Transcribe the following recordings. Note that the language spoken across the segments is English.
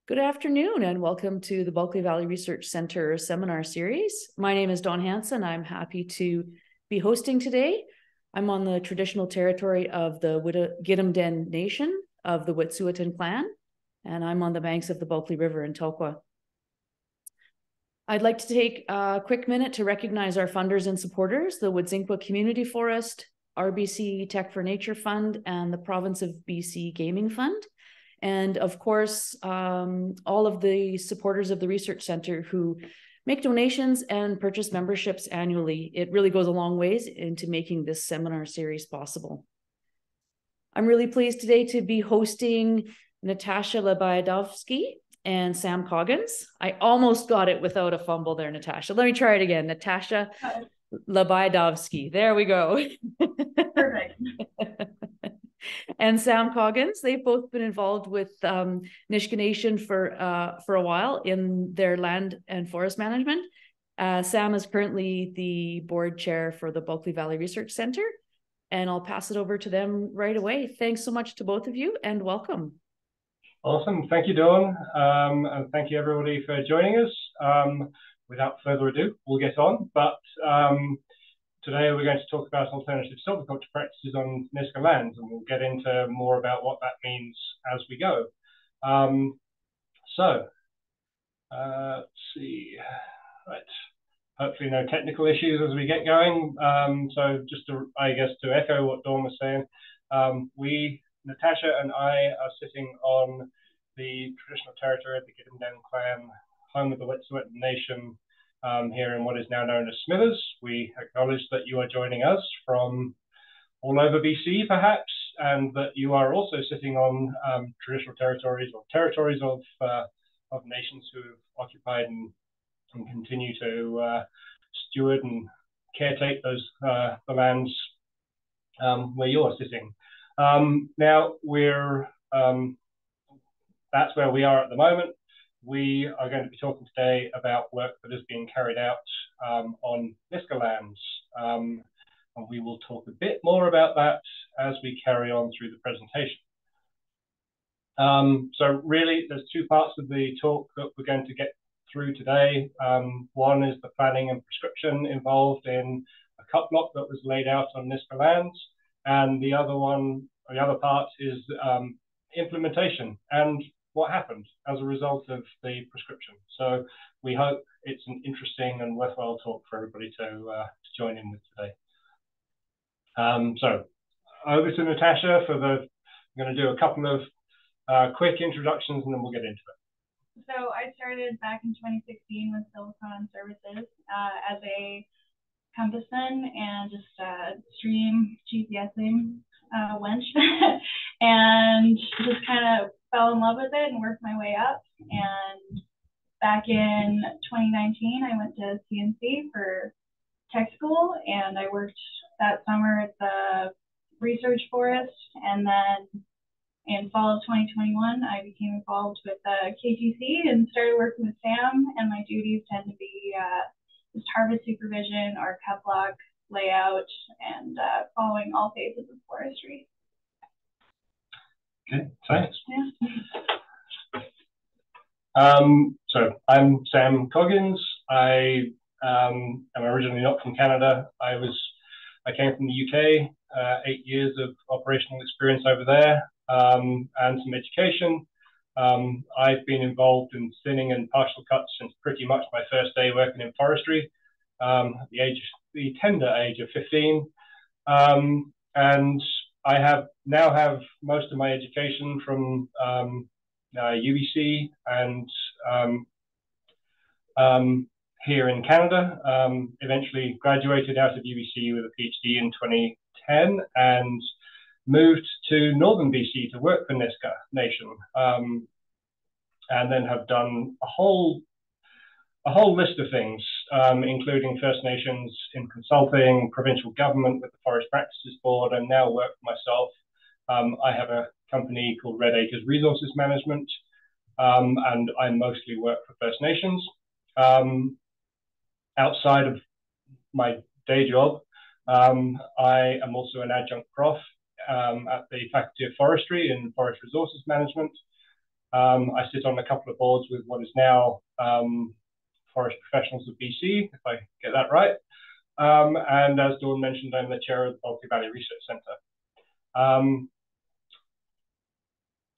Good afternoon and welcome to the Bulkley Valley Research Center seminar series. My name is Dawn Hansen. I'm happy to be hosting today. I'm on the traditional territory of the Gidimt'en Nation of the Wet'suwet'en clan, and I'm on the banks of the Bulkley River in Telkwa. I'd like to take a quick minute to recognize our funders and supporters, the Wet'suwet'en Community Forest, RBC Tech for Nature Fund, and the Province of BC Gaming Fund. And of course, all of the supporters of the Research Center who make donations and purchase memberships annually. It really goes a long ways into making this seminar series possible. I'm really pleased today to be hosting Natasha Lebiadowski and Sam Coggins. I almost got it without a fumble there, Natasha. Let me try it again. Natasha Lebiadowski. There we go. Perfect. And Sam Coggins. They've both been involved with Nisga'a Nation for a while in their land and forest management. Sam is currently the board chair for the Bulkley Valley Research Center, and I'll pass it over to them right away. Thanks so much to both of you, and welcome. Awesome. Thank you, Dawn. And thank you, everybody, for joining us. Without further ado, we'll get on. But today we're going to talk about alternative silviculture practices on Nisga'a Lands, and we'll get into more about what that means as we go. Let's see. Right. Hopefully no technical issues as we get going. So just to, I guess, to echo what Dawn was saying, Natasha and I are sitting on the traditional territory of the Gidimt'en clan, home of the Wet'suwet'en Nation, here in what is now known as Smithers. We acknowledge that you are joining us from all over BC, perhaps, and that you are also sitting on traditional territories or territories of nations who have occupied and continue to steward and caretake those the lands where you are sitting. Now that's where we are at the moment. We are going to be talking today about work that is being carried out on Nisga'a Lands, and we will talk a bit more about that as we carry on through the presentation. So really, there's two parts of the talk that we're going to get through today. One is the planning and prescription involved in a cut block that was laid out on Nisga'a Lands, and the other part is implementation and what happened as a result of the prescription. So we hope it's an interesting and worthwhile talk for everybody to join in with today. So over to Natasha for I'm going to do a couple of quick introductions and then we'll get into it. So I started back in 2016 with Silvicon Services as a compassman and just stream GPSing wench, and just kind of fell in love with it and worked my way up. And back in 2019, I went to CNC for tech school, and I worked that summer at the research forest. And then in fall of 2021, I became involved with the KATC and started working with Sam. And my duties tend to be just harvest supervision or cut block layout and following all phases of forestry. Okay, thanks. Yeah. So I'm Sam Coggins. I am originally not from Canada. I came from the UK, 8 years of operational experience over there, and some education. I've been involved in thinning and partial cuts since pretty much my first day working in forestry, at the tender age of 15. And I now have most of my education from UBC and here in Canada. Eventually graduated out of UBC with a PhD in 2010 and moved to northern BC to work for Nisga'a Nation, and then have done a whole list of things, including First Nations in consulting, provincial government with the Forest Practices Board, and now work for myself. I have a company called Red Acres Resources Management, and I mostly work for First Nations. Outside of my day job, I am also an adjunct prof at the Faculty of Forestry and Forest Resources Management. I sit on a couple of boards with what is now Forest Professionals of BC, if I get that right. And as Dawn mentioned, I'm the chair of the Bulkley Valley Research Centre.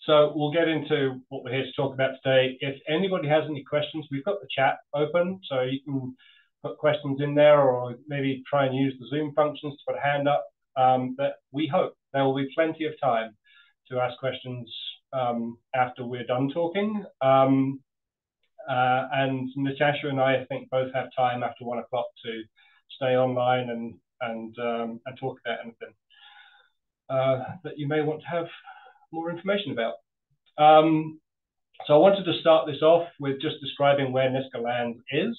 So we'll get into what we're here to talk about today. If anybody has any questions, we've got the chat open, so you can put questions in there, or maybe try and use the Zoom functions to put a hand up. But we hope there will be plenty of time to ask questions after we're done talking. And Natasha and I think both have time after 1 o'clock to stay online and talk about anything that you may want to have more information about. So I wanted to start this off with just describing where Nisga'a Lands is.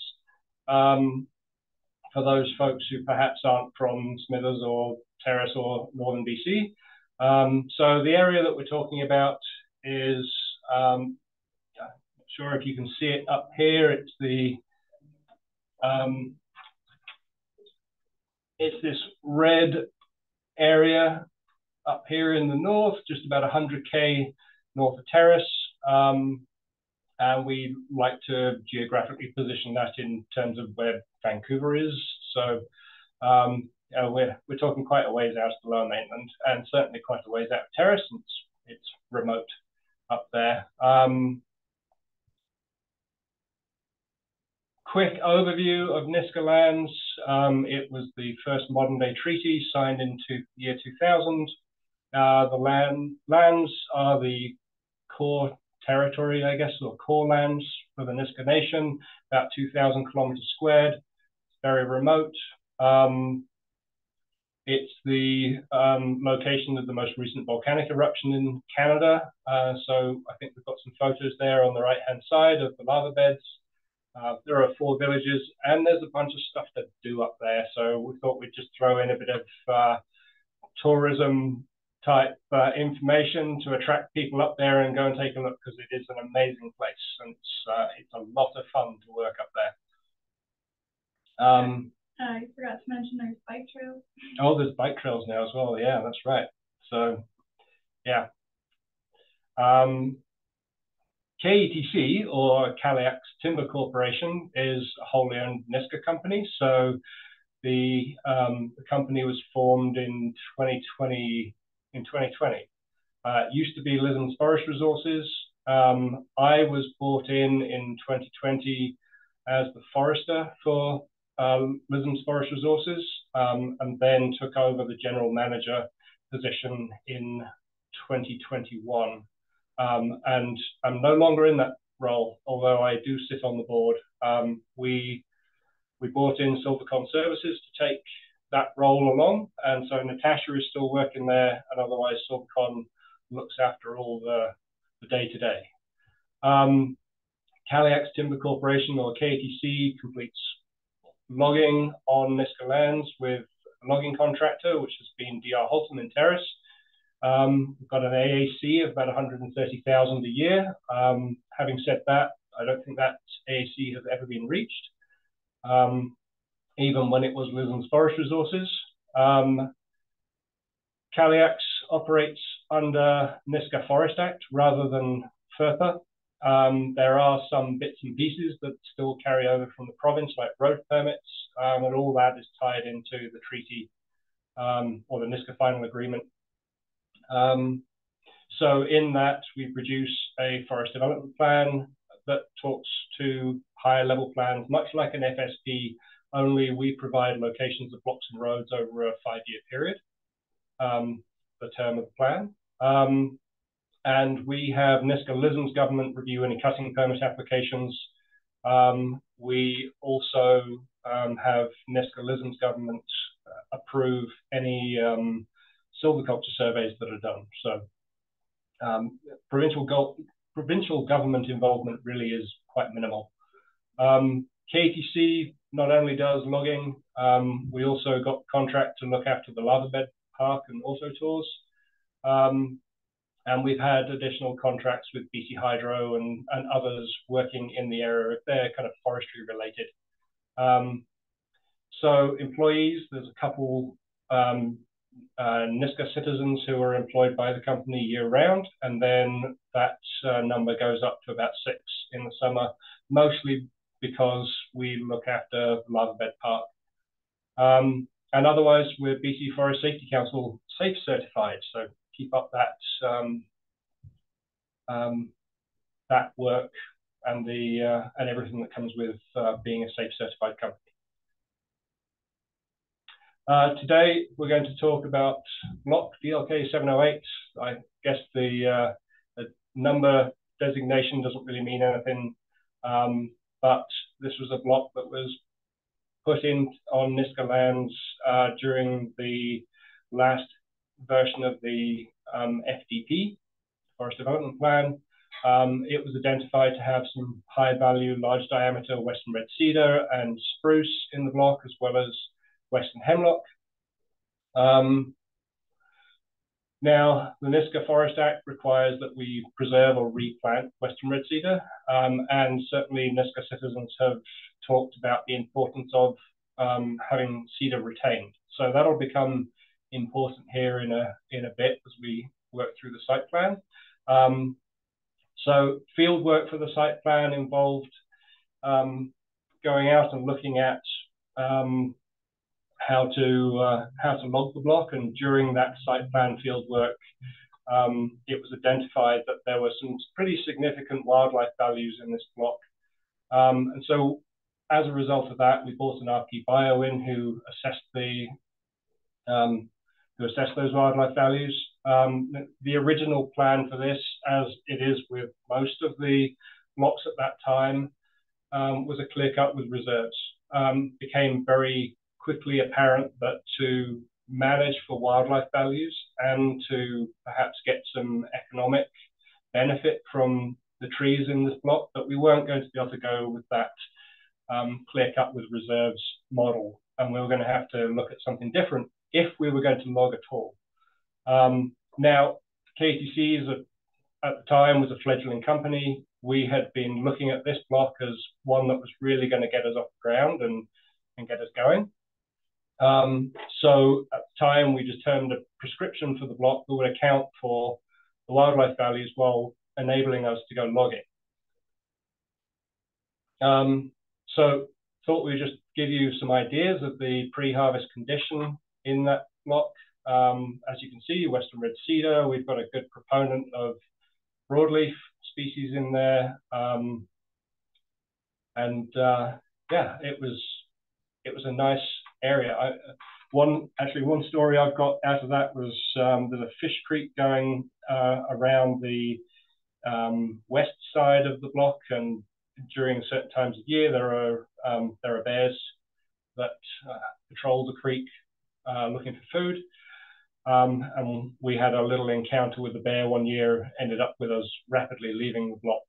For those folks who perhaps aren't from Smithers or Terrace or Northern BC. So the area that we're talking about is, I'm not sure if you can see it up here, it's this red area up here in the north, just about 100k north of Terrace. And we like to geographically position that in terms of where Vancouver is. So we're talking quite a ways out of the Lower Mainland, and certainly quite a ways out of Terrace. It's remote up there. Quick overview of Nisga'a Lands. It was the first modern day treaty signed in the year 2000. The lands are the core territory, I guess, or core lands for the Nisga'a Nation, about 2,000 kilometers squared. It's very remote. It's the location of the most recent volcanic eruption in Canada. So I think we've got some photos there on the right-hand side of the lava beds. There are 4 villages, and there's a bunch of stuff to do up there. So we thought we'd just throw in a bit of tourism type information to attract people up there and go and take a look, because it is an amazing place, and it's a lot of fun to work up there. I forgot to mention there's bike trails. Oh, there's bike trails now as well. Yeah, that's right. So, yeah. KATC, or KATC Timber Corporation, is a wholly owned Nisga'a company. So the company was formed in 2020. It used to be Lism's Forest Resources. I was brought in 2020 as the forester for Lism's Forest Resources, and then took over the general manager position in 2021. And I'm no longer in that role, although I do sit on the board. We brought in Silvicon Services to take that role along, and so Natasha is still working there, and otherwise Silvicon looks after all the day-to-day. KATC Timber Corporation, or KATC, completes logging on Nisga'a Lands with a logging contractor, which has been DR Holton in Terrace. We've got an AAC of about 130,000 a year. Having said that, I don't think that AAC has ever been reached, even when it was Lism's Forest Resources. KATC operates under Nisga'a Forest Act rather than FERPA. There are some bits and pieces that still carry over from the province, like road permits, and all that is tied into the treaty or the Nisga'a Final Agreement. So in that, we produce a forest development plan that talks to higher level plans, much like an FSP, only we provide locations of blocks and roads over a 5-year period, the term of the plan. And we have Nisga'a Lism's government review any cutting permit applications. We also have Nisga'a Lism's government approve any silviculture surveys that are done. So provincial government involvement really is quite minimal. KATC not only does logging, we also got contract to look after the lava bed park and auto tours. And we've had additional contracts with BC Hydro and others working in the area if they're kind of forestry related. So employees, there's a couple Nisga'a citizens who are employed by the company year-round, and then that number goes up to about 6 in the summer, mostly because we look after Larva Bed Park. And otherwise, we're BC Forest Safety Council SAFE certified, so keep up that that work and and everything that comes with being a SAFE certified company. Today, we're going to talk about block DLK 708. I guess the number designation doesn't really mean anything, but this was a block that was put in on Nisga'a Lands during the last version of the FDP, Forest Development Plan. It was identified to have some high-value, large-diameter western red cedar and spruce in the block, as well as western hemlock. Now, the Nisga'a Forest Act requires that we preserve or replant western red cedar, and certainly Nisga'a citizens have talked about the importance of having cedar retained. So that'll become important here in a bit as we work through the site plan. So field work for the site plan involved going out and looking at how to log the block, and during that site plan field work, it was identified that there were some pretty significant wildlife values in this block. And so as a result of that, we brought an RP bio in who assessed those wildlife values. The original plan for this, as it is with most of the blocks at that time, was a clear cut with reserves. Became very quickly apparent that to manage for wildlife values and to perhaps get some economic benefit from the trees in this block, that we weren't going to be able to go with that clear cut with reserves model, and we were going to have to look at something different if we were going to log at all. Now, KATC at the time was a fledgling company. We had been looking at this block as one that was really going to get us off the ground and get us going. So at the time, we determined a prescription for the block that would account for the wildlife values while enabling us to go logging. So thought we'd just give you some ideas of the pre-harvest condition in that block. As you can see, western red cedar, we've got a good proponent of broadleaf species in there. Yeah, it was a nice area. One story I've got out of that was there's a fish creek going around the west side of the block, and during certain times of year there are bears that patrol the creek looking for food. And we had a little encounter with the bear one year, ended up with us rapidly leaving the block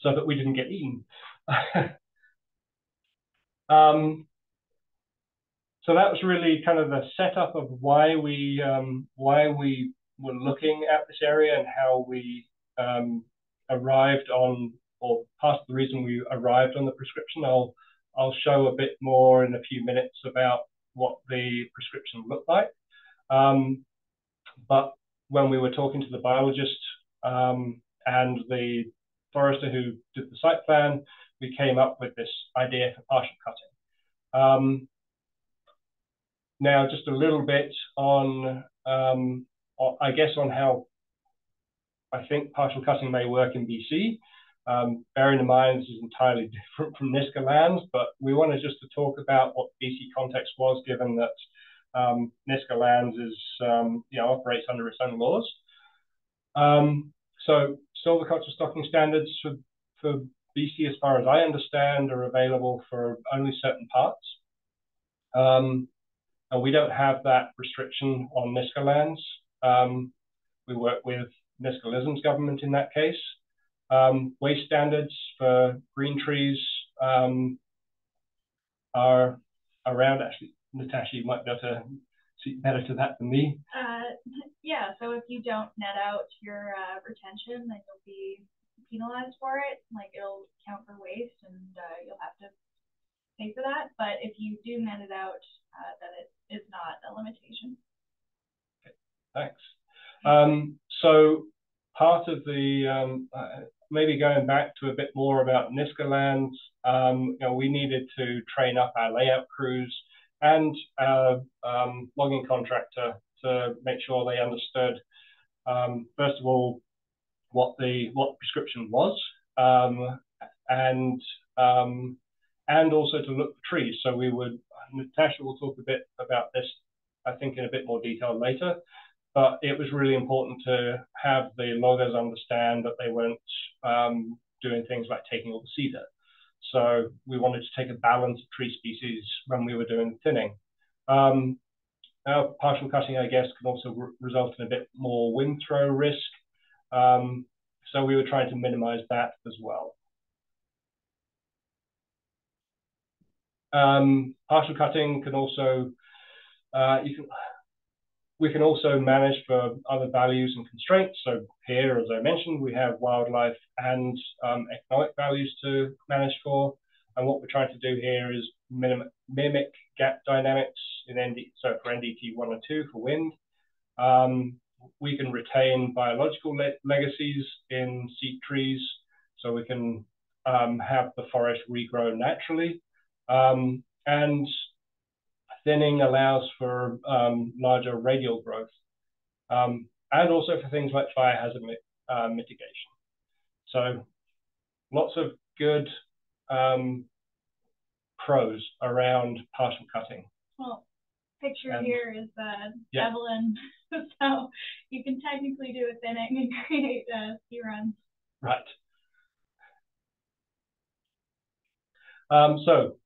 so that we didn't get eaten. So that was really kind of the setup of why we were looking at this area and how we arrived on, or part of the reason we arrived on the prescription. I'll show a bit more in a few minutes about what the prescription looked like. But when we were talking to the biologist and the forester who did the site plan, we came up with this idea for partial cutting. Now, just a little bit on, I guess, on how I think partial cutting may work in BC. Bearing in mind this is entirely different from Nisga'a Lands, but we wanted just to talk about what BC context was, given that Nisga'a Lands is, operates under its own laws. So silviculture stocking standards for BC, as far as I understand, are available for only certain parts. And we don't have that restriction on Nisga'a Lands. We work with Nisga'a government in that case. Waste standards for green trees are around. Actually, Natasha, you might be able to speak better to that than me. Yeah, so if you don't net out your retention, then you'll be penalized for it. Like, it'll count for waste, and you'll have to pay for that. But if you do net it out, then it is not a limitation. Okay, thanks. So part of the, maybe going back to a bit more about Nisga'a Lands, you know, we needed to train up our layout crews and our logging contractor to make sure they understood, first of all, what the prescription was, and also to look for trees. So we would, Natasha will talk a bit about this, I think, in a bit more detail later, but it was really important to have the loggers understand that they weren't doing things like taking all the cedar. So we wanted to take a balance of tree species when we were doing thinning. Now, partial cutting, I guess, can also result in a bit more wind throw risk. So we were trying to minimize that as well. Partial cutting can also, we can also manage for other values and constraints. So here, as I mentioned, we have wildlife and economic values to manage for. And what we're trying to do here is mimic gap dynamics in so for NDT 1 and 2 for wind. We can retain biological legacies in seed trees, so we can have the forest regrow naturally. And thinning allows for larger radial growth, and also for things like fire hazard mitigation. So lots of good pros around partial cutting. Well, picture here is Evelyn, so you can technically do a thinning and create ski runs. Right. So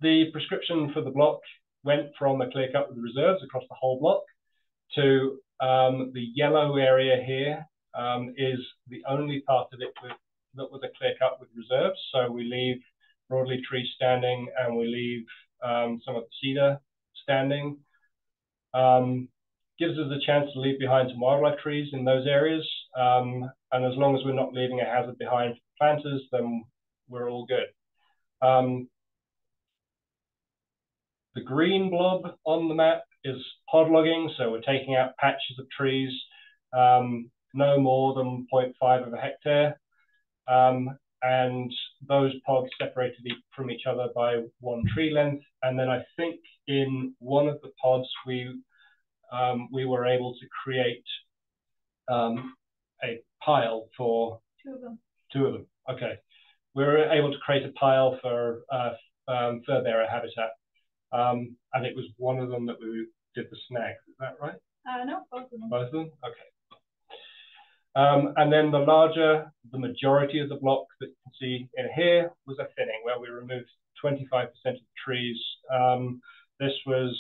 the prescription for the block went from a clear cut with reserves across the whole block to the yellow area here is the only part of it that was a clear cut with reserves. So we leave broadleaf trees standing and we leave some of the cedar standing. Gives us a chance to leave behind some wildlife trees in those areas. And as long as we're not leaving a hazard behind for planters, then we're all good. The green blob on the map is pod logging. So we're taking out patches of trees, no more than 0.5 of a hectare. And those pods separated from each other by 1 tree length. And then I think in one of the pods, we were able to create a pile for 2 of them. 2 of them. Okay. We were able to create a pile for fur bearer habitat. And it was one of them that we did the snags. Is that right? No, both of them. Both of them? Okay. And then the majority of the block that you can see in here was a thinning, where we removed 25% of the trees. This was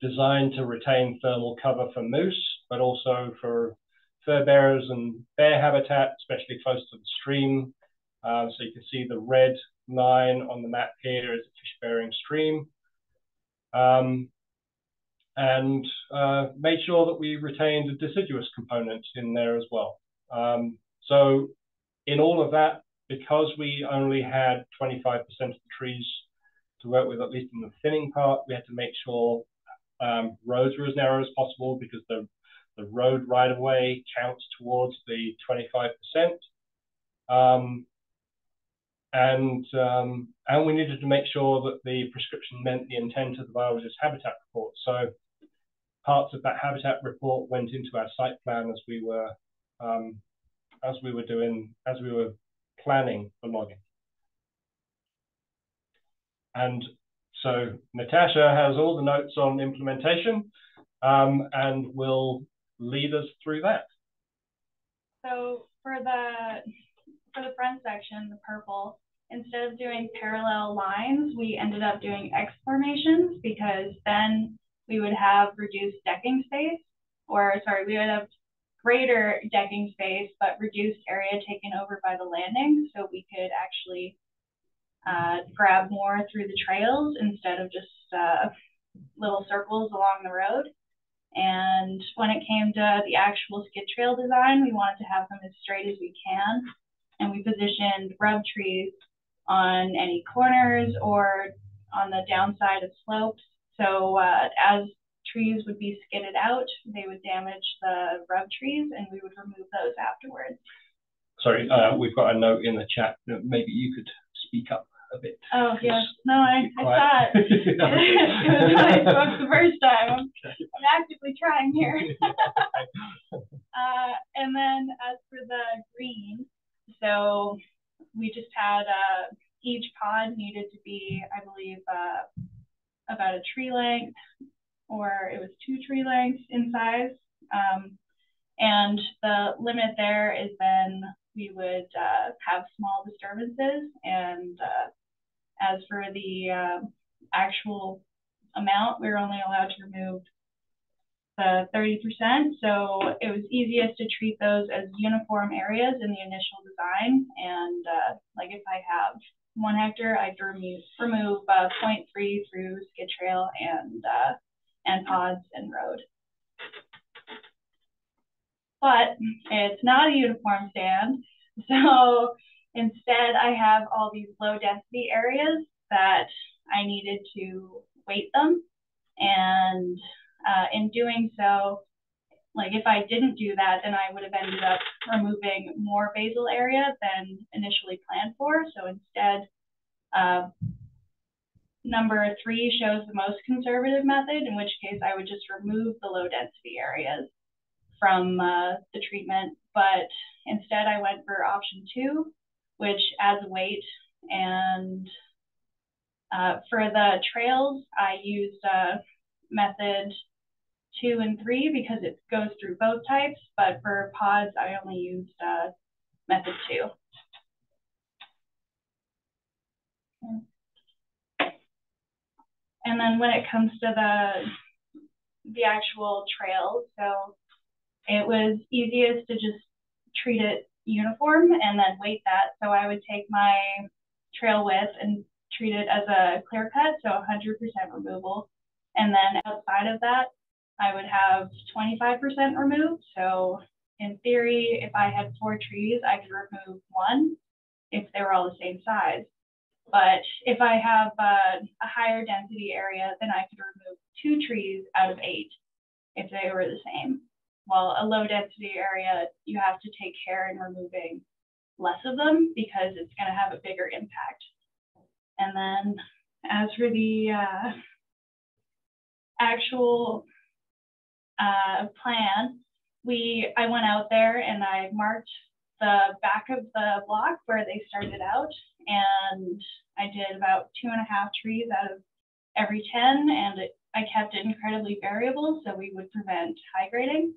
designed to retain thermal cover for moose, but also for fur bearers and bear habitat, especially close to the stream. So you can see the red line on the map here is a fish-bearing stream. And made sure that we retained a deciduous component in there as well. So in all of that, because we only had 25% of the trees to work with, at least in the thinning part, we had to make sure roads were as narrow as possible, because the road right-of-way counts towards the 25%. And we needed to make sure that the prescription met the intent of the biologist habitat report. So parts of that habitat report went into our site plan as we were planning the logging. And so Natasha has all the notes on implementation, and will lead us through that. So for the front section, the purple, instead of doing parallel lines, we ended up doing X formations, because then we would have reduced decking space, we would have greater decking space, but reduced area taken over by the landing. So we could actually grab more through the trails instead of just little circles along the road. And when it came to the actual skid trail design, we wanted to have them as straight as we can. And we positioned rub trees on any corners or on the downside of slopes. So as trees would be skidded out, they would damage the rub trees, and we would remove those afterwards. Sorry, we've got a note in the chat that maybe you could speak up a bit. Oh, yes. No, I thought it was when I spoke the first time. I'm actively trying here. And then as for the green, so we just had each pod needed to be, I believe, about a tree length, or it was 2 tree lengths in size. And the limit there is then we would have small disturbances. And as for the actual amount, we were only allowed to remove the 30%. So it was easiest to treat those as uniform areas in the initial design. And like if I have 1 hectare, I'd remove 0.3 through skid trail and pods and road. But it's not a uniform stand. So instead, I have all these low density areas that I needed to weight them. And in doing so, like if I didn't do that, then I would have ended up removing more basal area than initially planned for. So instead, number 3 shows the most conservative method, in which case I would just remove the low density areas from the treatment. But instead I went for option 2, which adds weight. And for the trails, I used method 2 and 3 because it goes through both types. But for pods, I only used method 2. And then when it comes to the actual trails, so it was easiest to just treat it uniform and then weight that. So I would take my trail width and treat it as a clear cut, so 100% removal. And then outside of that, I would have 25% removed. So in theory, if I had 4 trees, I could remove 1 if they were all the same size. But if I have a higher density area, then I could remove 2 trees out of 8 if they were the same. While a low density area, you have to take care in removing less of them because it's going to have a bigger impact. And then as for the actual plan, I went out there and I marked the back of the block where they started out, and I did about 2.5 trees out of every 10, and I kept it incredibly variable so we would prevent high grading.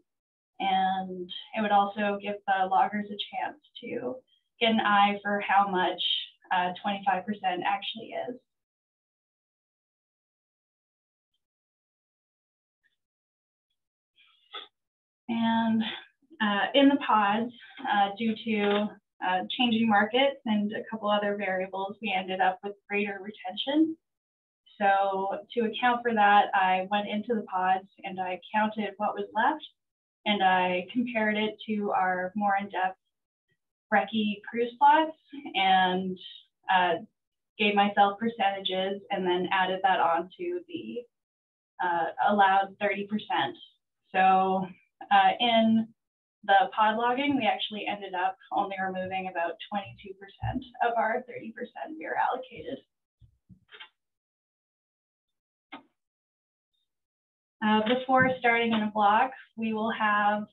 And it would also give the loggers a chance to get an eye for how much 25% actually is. And in the pods, due to changing markets and a couple other variables, we ended up with greater retention. So to account for that, I went into the pods and I counted what was left, and I compared it to our more in-depth Recce cruise plots and gave myself percentages and then added that on to the allowed 30%. So in the pod logging, we actually ended up only removing about 22% of our 30% we were allocated. Before starting in a block, we will have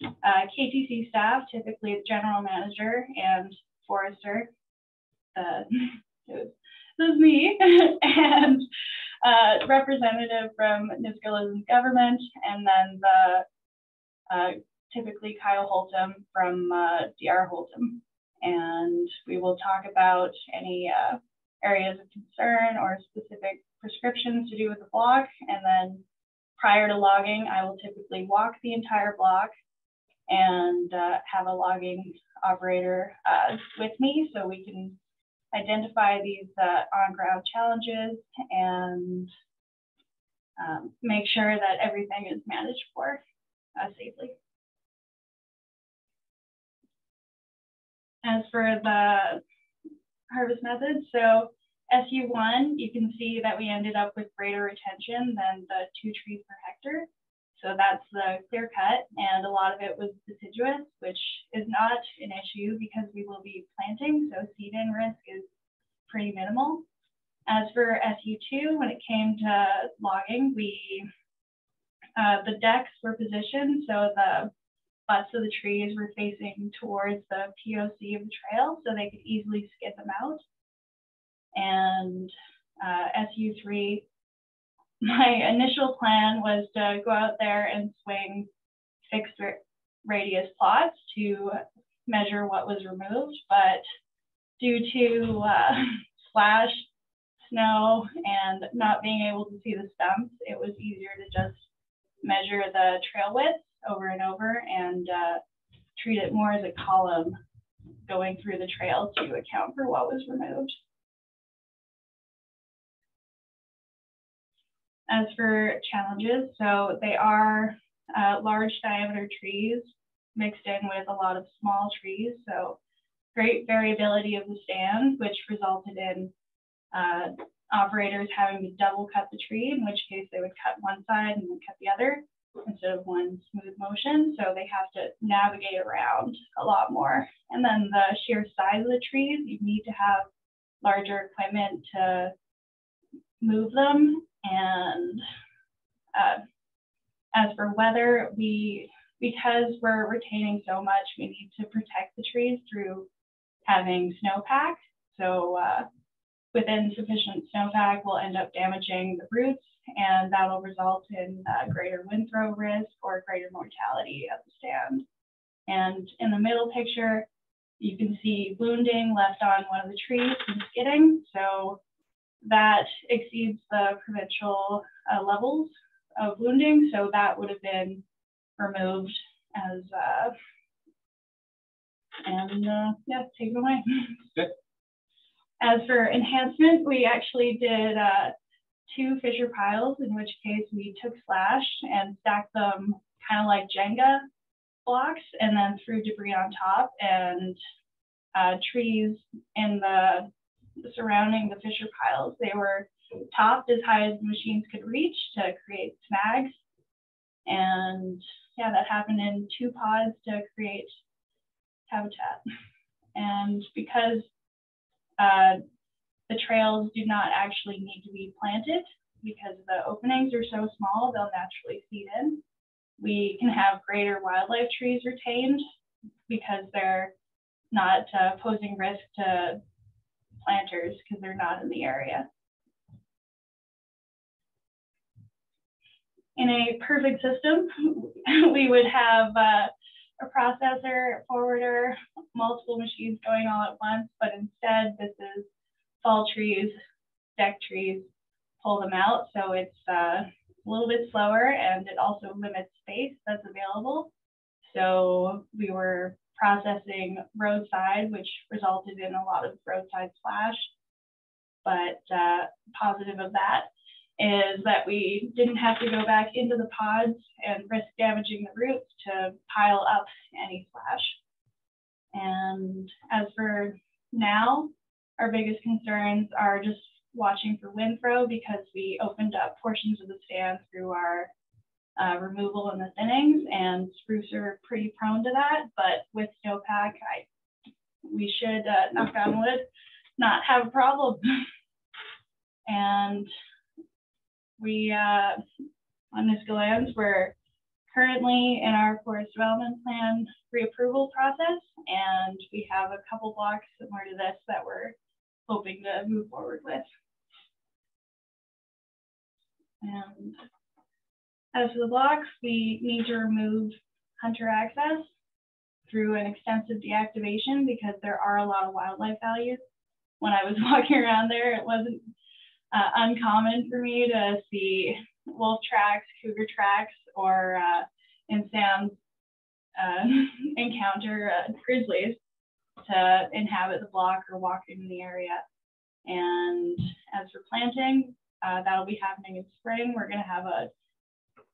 KTC staff, typically the general manager and forester. This is me, and representative from Nisga'a Lands government, and then the typically Kyle Holtum from DR Holtum. And we will talk about any areas of concern or specific prescriptions to do with the block. And then prior to logging, I will typically walk the entire block and have a logging operator with me so we can identify these on-ground challenges and make sure that everything is managed for safely. As for the harvest methods. So SU1, you can see that we ended up with greater retention than the 2 trees per hectare. So that's the clear cut, and a lot of it was deciduous, which is not an issue because we will be planting, so seed-in risk is pretty minimal. As for SU2, when it came to logging, the decks were positioned so the butts of the trees were facing towards the POC of the trail, so they could easily skid them out. And SU3, my initial plan was to go out there and swing fixed radius plots to measure what was removed, but due to slash, snow, and not being able to see the stumps, it was easier to just measure the trail width over and over and treat it more as a column going through the trail to account for what was removed. As for challenges, so they are large diameter trees mixed in with a lot of small trees, so great variability of the stand, which resulted in operators having to double cut the tree, in which case they would cut one side and then cut the other instead of one smooth motion. So they have to navigate around a lot more. And then the sheer size of the trees, you need to have larger equipment to move them. And as for weather, because we're retaining so much, we need to protect the trees through having snowpack. So with insufficient snowpack, we'll end up damaging the roots, and that'll result in greater wind throw risk or greater mortality of the stand. And in the middle picture, you can see wounding left on one of the trees from skidding. So that exceeds the provincial levels of wounding. So that would have been removed as, yeah, take it away. Good. As for enhancement, we actually did 2 fissure piles, in which case we took slash and stacked them kind of like Jenga blocks and then threw debris on top, and trees in the surrounding the fissure piles, they were topped as high as the machines could reach to create snags. And yeah, that happened in 2 pods to create habitat. And because the trails do not actually need to be planted, because the openings are so small, they'll naturally feed in. We can have greater wildlife trees retained because they're not posing risk to planters because they're not in the area. In a perfect system, we would have a processor, forwarder, multiple machines going all at once, but instead this is fall trees, deck trees, pull them out. So it's a little bit slower, and it also limits space that's available. So we were processing roadside, which resulted in a lot of roadside slash. But positive of that is that we didn't have to go back into the pods and risk damaging the roots to pile up any slash. And as for now, our biggest concerns are just watching for wind throw, because we opened up portions of the stand through our removal and the thinnings, and spruce are pretty prone to that. But with snowpack, we should, knock on wood, not have a problem. And we, on Nisga'a Lands, we're currently in our forest development plan reapproval process, and we have a couple blocks similar to this that we're hoping to move forward with. And as for the blocks, we need to remove hunter access through an extensive deactivation, because there are a lot of wildlife values. When I was walking around there, it wasn't uncommon for me to see wolf tracks, cougar tracks, or in Sam's encounter grizzlies to inhabit the block or walk in the area. And as for planting, that'll be happening in spring. We're going to have a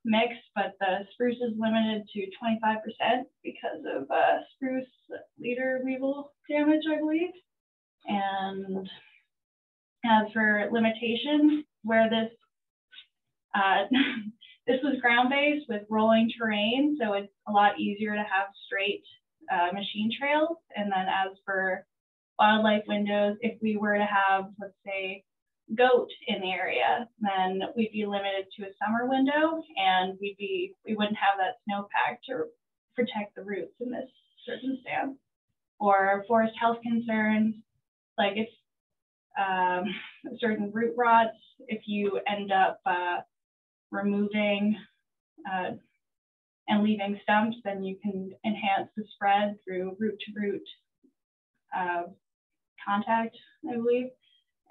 mix, but the spruce is limited to 25% because of spruce leader weevil damage, I believe. And as for limitations, where this this was ground-based with rolling terrain, so it's a lot easier to have straight machine trails. And then as for wildlife windows, if we were to have, let's say, goat in the area, then we'd be limited to a summer window, and we wouldn't have that snowpack to protect the roots in this circumstance. Or forest health concerns, like if certain root rots, if you end up removing and leaving stumps, then you can enhance the spread through root-to-root contact, I believe.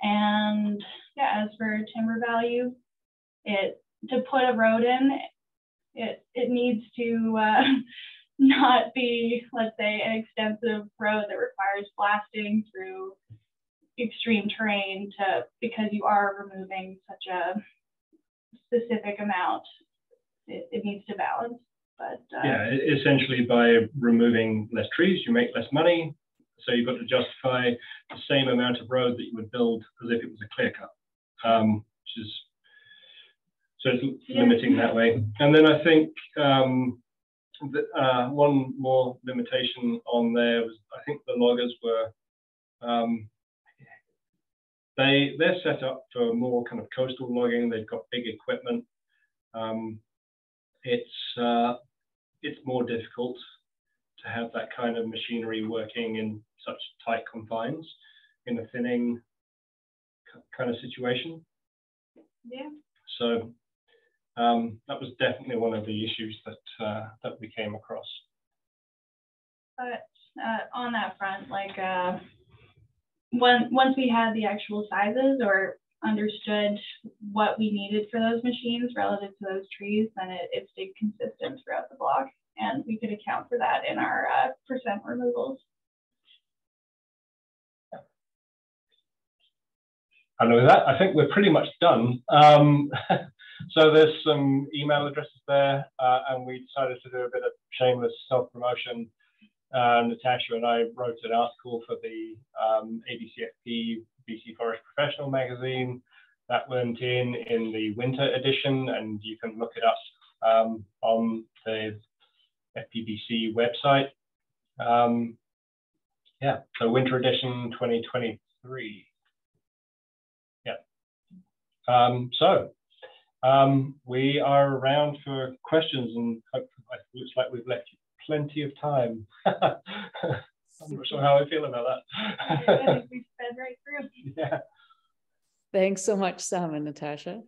And yeah, as for timber value, to put a road in, it needs to not be, let's say, an extensive road that requires blasting through extreme terrain because you are removing such a specific amount. It needs to balance. But yeah, essentially by removing less trees, you make less money. So you've got to justify the same amount of road that you would build as if it was a clear cut, which is, so it's limiting that way. And then I think one more limitation on there was, I think the loggers were, they're set up for more kind of coastal logging. They've got big equipment. It's more difficult to have that kind of machinery working in such tight confines in a thinning kind of situation. Yeah. So that was definitely one of the issues that we came across. But on that front, like once we had the actual sizes or understood what we needed for those machines relative to those trees, then it stayed consistent throughout the block, and we could account for that in our percent removals. And with that, I think we're pretty much done. So there's some email addresses there, and we decided to do a bit of shameless self-promotion. Natasha and I wrote an article for the ABCFP BC Forest Professional magazine that went in the winter edition, and you can look it up on the FPBC website. Yeah, so winter edition 2023. Yeah. So we are around for questions, and it looks like we've left you plenty of time. I'm not sure how I feel about that. I think we sped right through. Yeah. Thanks so much, Sam and Natasha.